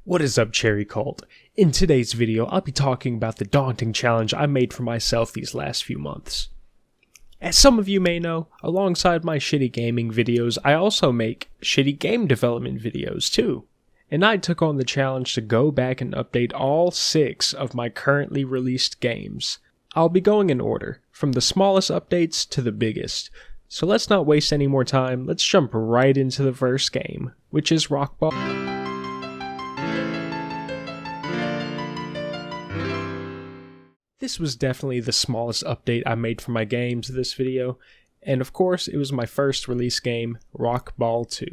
What is up, Cherry Cult? In today's video, I'll be talking about the daunting challenge I made for myself these last few months. As some of you may know, alongside my shitty gaming videos, I also make shitty game development videos too. And I took on the challenge to go back and update all 6 of my currently released games. I'll be going in order, from the smallest updates to the biggest. So let's not waste any more time, let's jump right into the first game, which is Rockball. This was definitely the smallest update I made for my games this video, and of course it was my first release game, Rockball 2.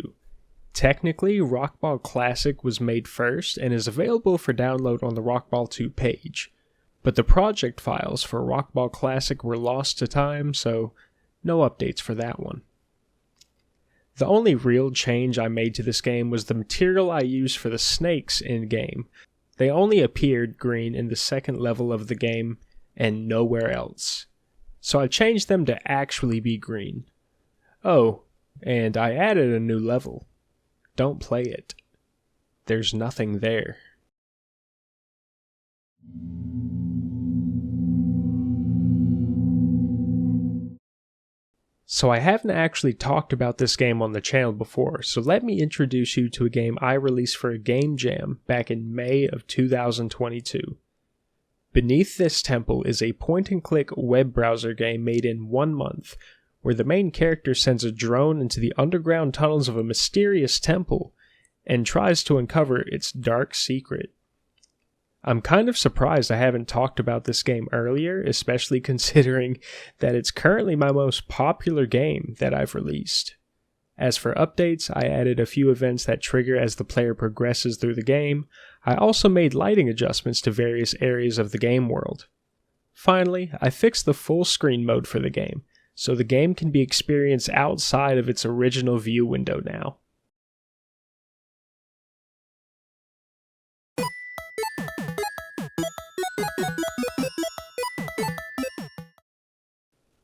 Technically, Rockball Classic was made first and is available for download on the Rockball 2 page, but the project files for Rockball Classic were lost to time, so no updates for that one. The only real change I made to this game was the material I used for the snakes in-game. They only appeared green in the second level of the game and nowhere else. So I changed them to actually be green. Oh, and I added a new level. Don't play it. There's nothing there. So I haven't actually talked about this game on the channel before, so let me introduce you to a game I released for a game jam back in May of 2022. Beneath This Temple is a point-and-click web browser game made in 1 month, where the main character sends a drone into the underground tunnels of a mysterious temple and tries to uncover its dark secret. I'm kind of surprised I haven't talked about this game earlier, especially considering that it's currently my most popular game that I've released. As for updates, I added a few events that trigger as the player progresses through the game. I also made lighting adjustments to various areas of the game world. Finally, I fixed the full screen mode for the game, so the game can be experienced outside of its original view window now.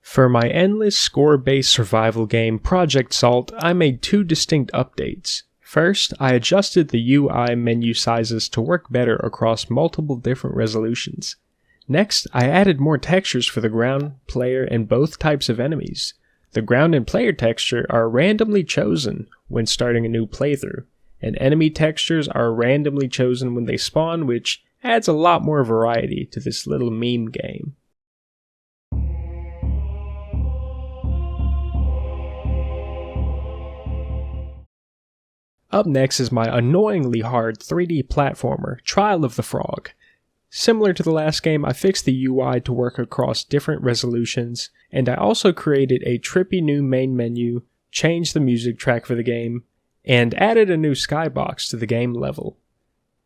For my endless score-based survival game Project Salt, I made 2 distinct updates. First, I adjusted the UI menu sizes to work better across multiple different resolutions. Next, I added more textures for the ground, player, and both types of enemies. The ground and player texture are randomly chosen when starting a new playthrough, and enemy textures are randomly chosen when they spawn, which adds a lot more variety to this little meme game. Up next is my annoyingly hard 3D platformer, Trial of the Frog. Similar to the last game, I fixed the UI to work across different resolutions, and I also created a trippy new main menu, changed the music track for the game, and added a new skybox to the game level.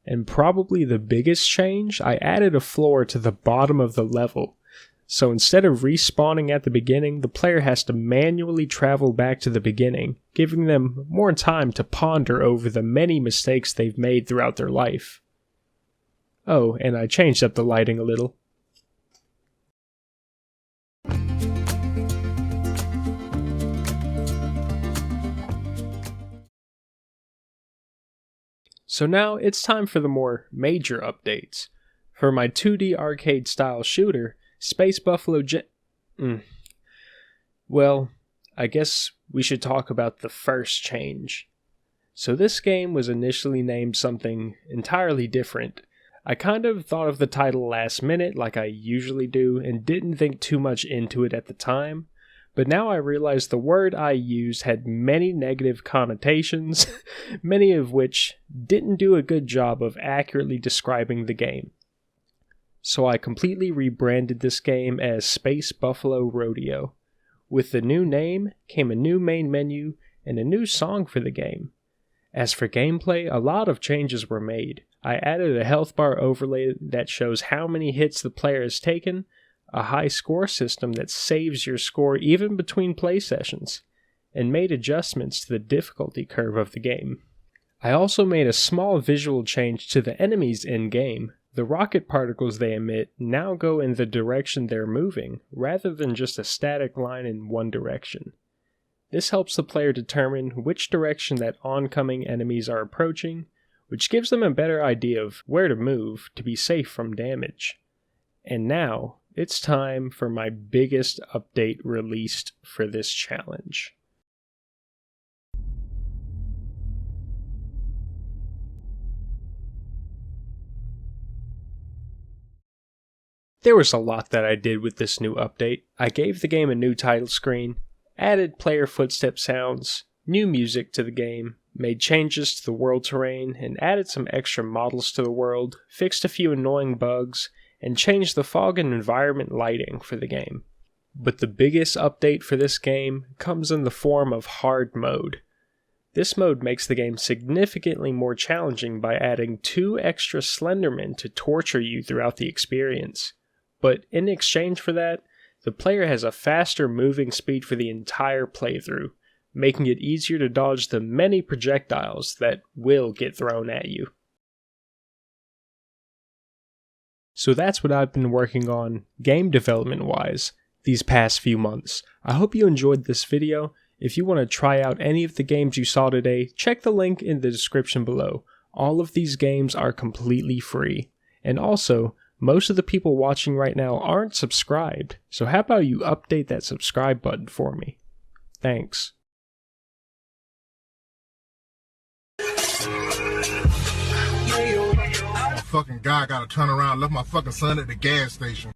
And probably the biggest change, I added a floor to the bottom of the level. So instead of respawning at the beginning, the player has to manually travel back to the beginning, giving them more time to ponder over the many mistakes they've made throughout their life. Oh, and I changed up the lighting a little. So now it's time for the more major updates. For my 2D arcade style shooter, Space Buffalo Well, I guess we should talk about the first change. So this game was initially named something entirely different. I kind of thought of the title last minute like I usually do and didn't think too much into it at the time, but now I realize the word I used had many negative connotations, many of which didn't do a good job of accurately describing the game. So I completely rebranded this game as Space Buffalo Rodeo. With the new name came a new main menu and a new song for the game. As for gameplay, a lot of changes were made. I added a health bar overlay that shows how many hits the player has taken, a high score system that saves your score even between play sessions, and made adjustments to the difficulty curve of the game. I also made a small visual change to the enemies in-game. The rocket particles they emit now go in the direction they're moving, rather than just a static line in one direction. This helps the player determine which direction that oncoming enemies are approaching, which gives them a better idea of where to move to be safe from damage. And now, it's time for my biggest update released for this challenge. There was a lot that I did with this new update. I gave the game a new title screen, added player footstep sounds, new music to the game, made changes to the world terrain, and added some extra models to the world, fixed a few annoying bugs, and changed the fog and environment lighting for the game. But the biggest update for this game comes in the form of hard mode. This mode makes the game significantly more challenging by adding 2 extra Slendermen to torture you throughout the experience. But in exchange for that, the player has a faster moving speed for the entire playthrough, making it easier to dodge the many projectiles that will get thrown at you. So that's what I've been working on, game development wise, these past few months. I hope you enjoyed this video. If you want to try out any of the games you saw today, check the link in the description below. All of these games are completely free. And also, most of the people watching right now aren't subscribed, so how about you update that subscribe button for me? Thanks. Fucking guy gotta turn around, left my fucking son at the gas station.